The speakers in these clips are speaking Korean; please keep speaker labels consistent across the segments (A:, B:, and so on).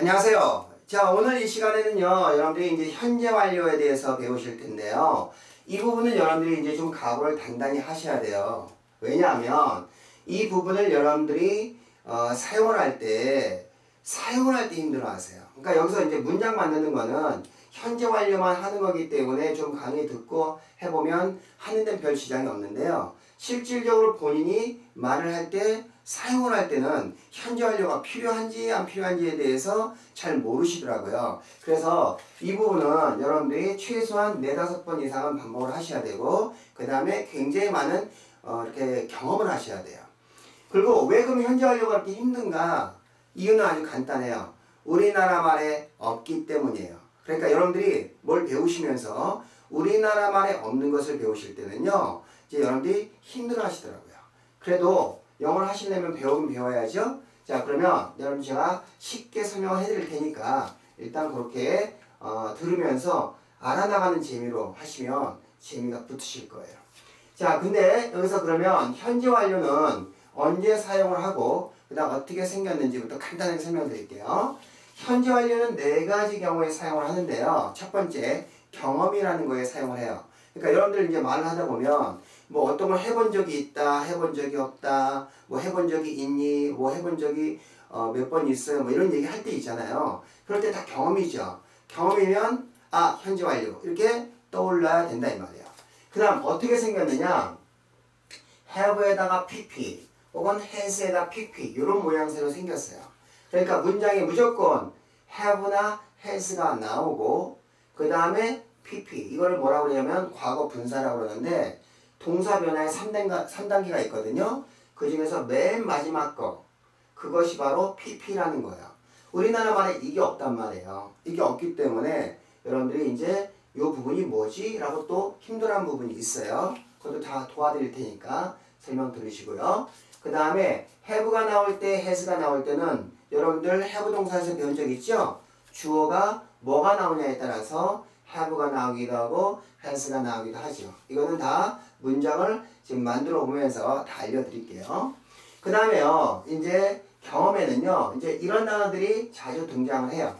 A: 안녕하세요. 자, 오늘 이 시간에는요, 여러분들이 이제 현재 완료에 대해서 배우실 텐데요. 이 부분은 여러분들이 이제 좀 각오를 단단히 하셔야 돼요. 왜냐하면 이 부분을 여러분들이 사용을 할 때 힘들어 하세요. 그러니까 여기서 이제 문장 만드는 거는 현재 완료만 하는 거기 때문에 좀 강의 듣고 해보면 하는 데는 별 지장이 없는데요. 실질적으로 본인이 말을 할 때 사용을 할 때는 현재 완료가 필요한지 안 필요한지에 대해서 잘 모르시더라고요. 그래서 이 부분은 여러분들이 최소한 4-5번 이상은 반복을 하셔야 되고 그 다음에 굉장히 많은 이렇게 경험을 하셔야 돼요. 그리고 왜 그럼 현재 완료가 그렇게 힘든가? 이유는 아주 간단해요. 우리나라 말에 없기 때문이에요. 그러니까 여러분들이 뭘 배우시면서 우리나라 말에 없는 것을 배우실 때는요, 이제 여러분들이 힘들어 하시더라고요. 그래도 영어를 하시려면 배우긴 배워야죠. 자, 그러면 여러분 제가 쉽게 설명을 해드릴 테니까 일단 그렇게 들으면서 알아나가는 재미로 하시면 재미가 붙으실 거예요. 자, 근데 여기서 그러면 현재 완료는 언제 사용을 하고 그 다음 어떻게 생겼는지부터 간단하게 설명드릴게요. 현재 완료는 4가지 경우에 사용을 하는데요. 첫 번째, 경험이라는 거에 사용을 해요. 그러니까 여러분들 이제 말을 하다 보면 뭐 어떤 걸 해본 적이 있다, 해본 적이 없다, 뭐 해본 적이 있니, 뭐 해본 적이 몇 번 있어요, 뭐 이런 얘기 할 때 있잖아요. 그럴 때 다 경험이죠. 경험이면 현재 완료 이렇게 떠올라야 된다 이 말이에요. 그 다음 어떻게 생겼느냐, have에다가 pp 혹은 has에다 pp 이런 모양새로 생겼어요. 그러니까 문장에 무조건 have나 has가 나오고 그 다음에 pp 이거를 뭐라고 그러냐면 과거 분사라고 그러는데 동사 변화에 3단계가 있거든요. 그 중에서 맨 마지막 거 그것이 바로 pp라는 거예요. 우리나라 말에 이게 없단 말이에요. 이게 없기 때문에 여러분들이 이제 이 부분이 뭐지? 라고 또 힘들어하는 부분이 있어요. 그것도 다 도와드릴 테니까 설명 들으시고요. 그 다음에 have가 나올 때, has가 나올 때는 여러분들 have 동사에서 배운 적 있죠? 주어가 뭐가 나오냐에 따라서 have가 나오기도 하고 has가 나오기도 하죠. 이거는 다 문장을 지금 만들어 보면서 다 알려드릴게요. 그 다음에요, 이제 경험에는요, 이제 이런 단어들이 자주 등장을 해요.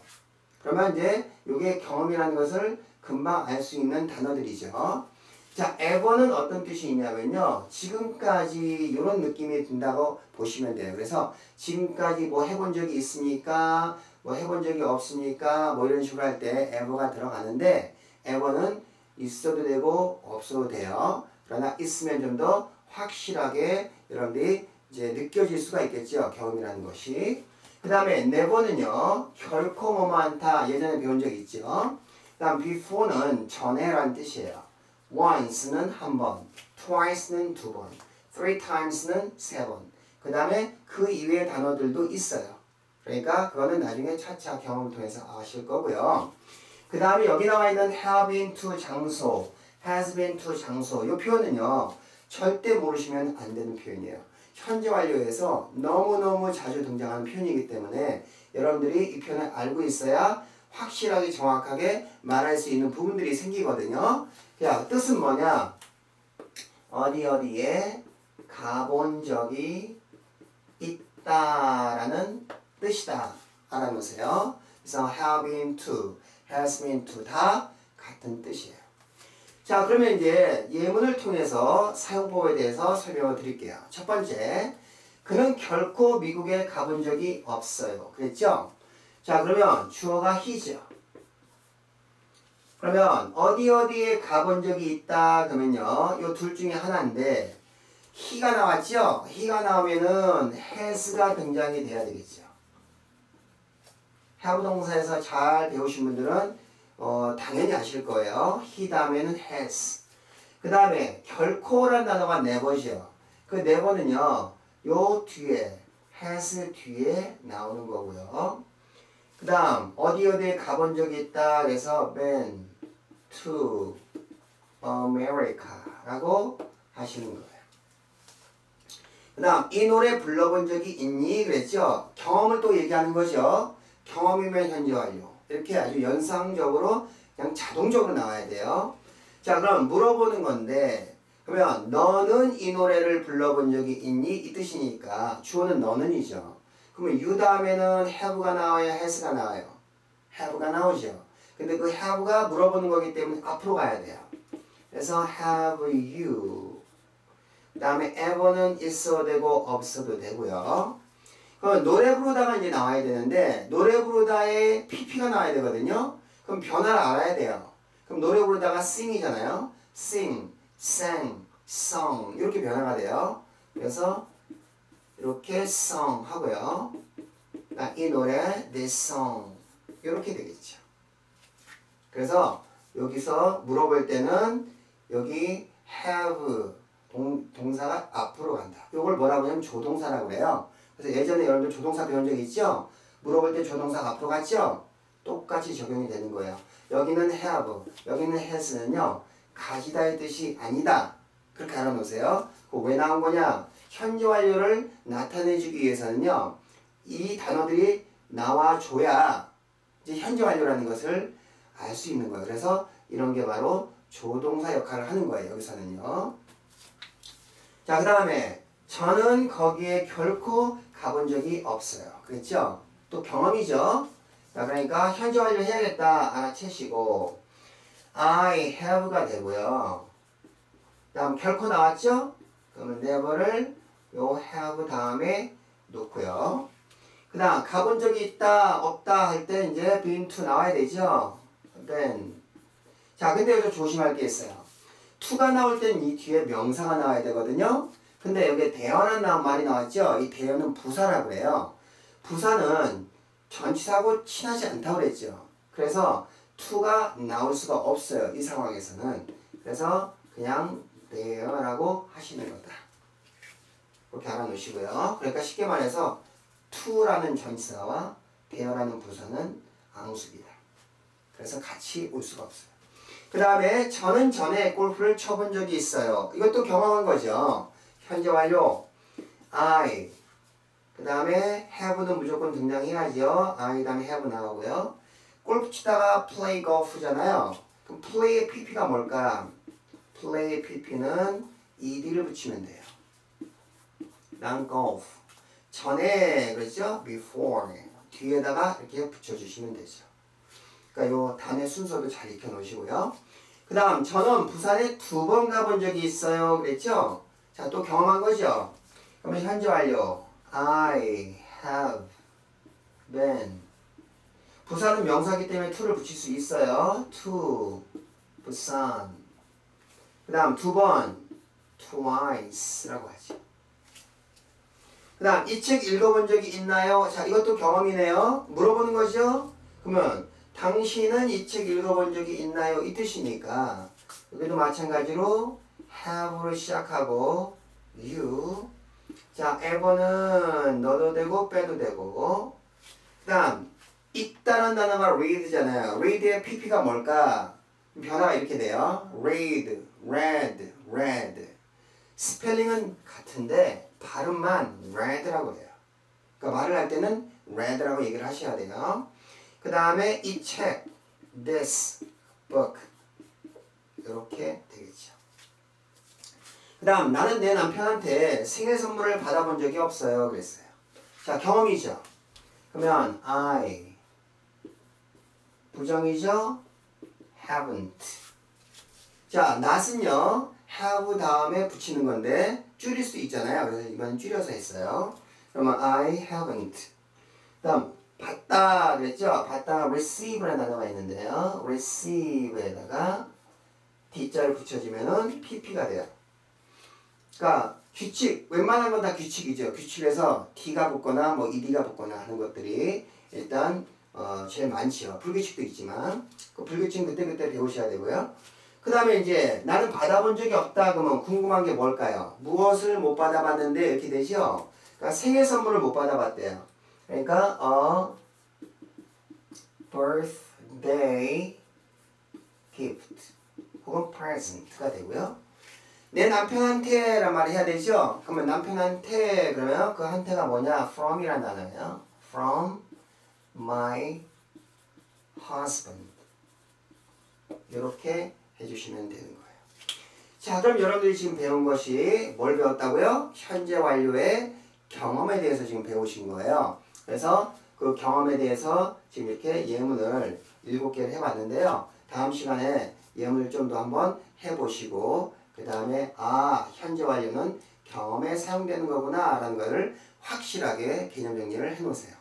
A: 그러면 이제 이게 경험이라는 것을 금방 알 수 있는 단어들이죠. 자, ever는 어떤 뜻이 있냐면요, 지금까지 이런 느낌이 든다고 보시면 돼요. 그래서 지금까지 뭐 해본 적이 있습니까? 뭐 해본 적이 없습니까? 뭐 이런 식으로 할 때 ever가 들어가는데 ever는 있어도 되고 없어도 돼요. 그러나 있으면 좀 더 확실하게 여러분들이 이제 느껴질 수가 있겠죠. 경험이라는 것이. 그 다음에 never는요, 결코 뭐뭐 않다. 예전에 배운 적 있죠. 그 다음 before는 전에라는 뜻이에요. once는 한 번, twice는 2번, 3times는 3번. 그 다음에 그 이외의 단어들도 있어요. 그러니까 그거는 나중에 차차 경험을 통해서 아실 거고요. 그 다음에 여기 나와 있는 have been to 장소, has been to 장소. 이 표현은요, 절대 모르시면 안 되는 표현이에요. 현재 완료에서 너무너무 자주 등장하는 표현이기 때문에 여러분들이 이 표현을 알고 있어야 확실하게 정확하게 말할 수 있는 부분들이 생기거든요. 자, 뜻은 뭐냐? 어디에 가본 적이 있다라는 뜻이다. 알아보세요. 그래서 have been to, has been to 다 같은 뜻이에요. 자, 그러면 이제 예문을 통해서 사용법에 대해서 설명을 드릴게요. 첫 번째, 그는 결코 미국에 가본 적이 없어요. 그랬죠? 자, 그러면 주어가 he죠. 그러면 어디에 가본 적이 있다 그러면요, 이 둘 중에 하나인데 he가 나왔죠? he가 나오면은 has가 등장이 돼야 되겠죠. have 동사에서 잘 배우신 분들은 당연히 아실 거예요. he 다음에는 has. 그 다음에 결코라는 단어가 never죠. 그 never는요, 요 뒤에 has 뒤에 나오는 거고요. 그 다음 어디에 가본 적이 있다 그래서 been to America 라고 하시는 거예요. 그 다음 이 노래 불러본 적이 있니 그랬죠. 경험을 또 얘기하는 거죠. 경험이면 현재 완료. 이렇게 아주 연상적으로 그냥 자동적으로 나와야 돼요. 자, 그럼 물어보는 건데, 그러면 너는 이 노래를 불러본 적이 있니? 이 뜻이니까 주어는 너는이죠. 그럼 그러면 you 다음에는 have가 나와요? has가 나와요? have가 나오죠. 근데 그 have가 물어보는 거기 때문에 앞으로 가야 돼요. 그래서 have you. 그 다음에 ever는 있어도 되고 없어도 되고요. 그럼 노래 부르다가 이제 나와야 되는데 노래 부르다에 pp가 나와야 되거든요. 그럼 변화를 알아야 돼요. 그럼 노래 부르다가 sing이잖아요. sing, sang, song 이렇게 변화가 돼요. 그래서 이렇게 song 하고요. 이 노래 this song 이렇게 되겠죠. 그래서 여기서 물어볼 때는 여기 have 동사가 앞으로 간다. 이걸 뭐라고 하냐면 조동사라고 그래요. 그래서 예전에 여러분들 조동사 배운 적 있죠? 물어볼 때 조동사가 앞으로 갔죠? 똑같이 적용이 되는 거예요. 여기는 have, 여기는 has는요. 가지다의 뜻이 아니다. 그렇게 알아놓으세요. 왜 나온 거냐? 현재 완료를 나타내주기 위해서는요. 이 단어들이 나와줘야 이제 현재 완료라는 것을 알 수 있는 거예요. 그래서 이런 게 바로 조동사 역할을 하는 거예요. 여기서는요. 자, 그 다음에 저는 거기에 결코 가본 적이 없어요. 그랬죠? 또 경험이죠? 자, 그러니까 현재 완료 해야겠다. 알아채시고 I have가 되고요. 다음 결코 나왔죠? 그러면 never를 요 have 다음에 놓고요. 그 다음 가본 적이 있다 없다 할 때 이제 been to 나와야 되죠? been. 자, 근데 여기서 조심할 게 있어요. to가 나올 땐 이 뒤에 명사가 나와야 되거든요. 근데 여기에 대어라는 말이 나왔죠? 이 대어는 부사라고 해요. 부사는 전치사하고 친하지 않다고 그랬죠. 그래서 to가 나올 수가 없어요. 이 상황에서는. 그래서 그냥 there라고 하시는 거다. 그렇게 알아놓으시고요. 그러니까 쉽게 말해서 to라는 전치사와 there라는 부사는 앙수입니다. 그래서 같이 올 수가 없어요. 그 다음에 저는 전에 골프를 쳐본 적이 있어요. 이것도 경험한 거죠. 현재 완료 I 그 다음에 have는 무조건 등장해야죠. I 다음에 have 나오고요. 골프 치다가 play golf잖아요. 그럼 play의 pp가 뭘까? play의 pp는 ed를 붙이면 돼요. 난 golf 전에 그랬죠? before 뒤에다가 이렇게 붙여주시면 되죠. 그러니까 요 단의 순서도 잘 익혀놓으시고요. 그 다음 저는 부산에 2번 가본 적이 있어요. 그랬죠? 자, 또 경험한 거죠? 그러면 현재 완료 I have been 부산은 명사기 때문에 to를 붙일 수 있어요. to 부산 그 다음 2번 twice라고 하죠. 그 다음 이 책 읽어본 적이 있나요? 자, 이것도 경험이네요. 물어보는 거죠? 그러면 당신은 이 책 읽어본 적이 있나요? 이 뜻이니까 여기도 마찬가지로 have로 시작하고 you 자, ever는 넣어도 되고 빼도 되고 그 다음 읽다는 단어가 read잖아요. read의 pp가 뭘까? 변화가 이렇게 돼요. read, read, read 스펠링은 같은데 발음만 read라고 해요. 그러니까 말을 할 때는 read라고 얘기를 하셔야 돼요. 그 다음에 이 책, this book 이렇게 되겠죠. 그 다음 나는 내 남편한테 생일 선물을 받아본 적이 없어요. 그랬어요. 자, 경험이죠. 그러면 I 부정이죠. haven't 자, not은요. have 다음에 붙이는 건데 줄일 수 있잖아요. 그래서 이건 줄여서 했어요. 그러면 I haven't 그 다음 받다 그랬죠? 받다 receive라는 단어가 있는데요. receive에다가 D자를 붙여주면은 pp가 돼요. 그러니까 규칙, 웬만한 건 다 규칙이죠. 규칙에서 T가 붙거나 뭐 ED가 붙거나 하는 것들이 일단 제일 많지요. 불규칙도 있지만 그 불규칙은 그때그때 배우셔야 되고요. 그 다음에 이제 나는 받아본 적이 없다 그러면 궁금한 게 뭘까요? 무엇을 못 받아봤는데 이렇게 되죠? 그러니까 생일 선물을 못 받아봤대요. 그러니까 birthday gift 혹은 present가 되고요. 내 남편한테 란 말을 해야 되죠? 그러면 남편한테 그러면 그 한테가 뭐냐? from이라는 단어예요. from my husband 이렇게 해주시면 되는 거예요. 자, 그럼 여러분들이 지금 배운 것이 뭘 배웠다고요? 현재 완료의 경험에 대해서 지금 배우신 거예요. 그래서 그 경험에 대해서 지금 이렇게 예문을 7개를 해봤는데요. 다음 시간에 예문을 좀 더 한번 해보시고 그 다음에 현재 완료는 경험에 사용되는 거구나 라는 것을 확실하게 개념 정리를 해놓으세요.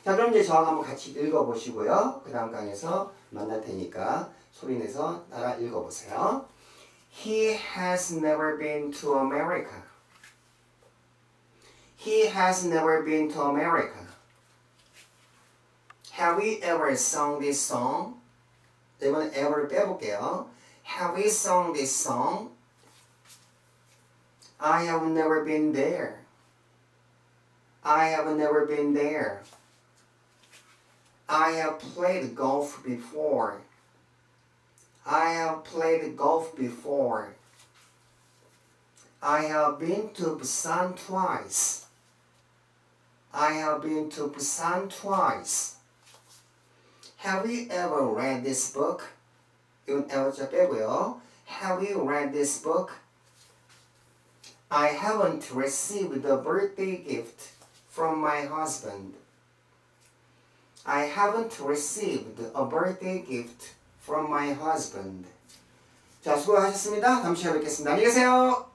A: 자, 그럼 이제 저하고 한번 같이 읽어보시고요. 그 다음 강에서 만날 테니까 소리내서 따라 읽어보세요. He has never been to America. He has never been to America. Have we ever sung this song? 이번에 ever를 빼볼게요. Have we sung this song? I have never been there. I have never been there. I have played golf before. I have played golf before. I have been to Busan twice. I have been to Busan twice. Have you ever read this book? 이건 ever 빼고요. Have you read this book? I haven't received a birthday gift from my husband. I haven't received a birthday gift from my husband. 자, 수고하셨습니다. 다음 시간에 뵙겠습니다. 안녕히 계세요.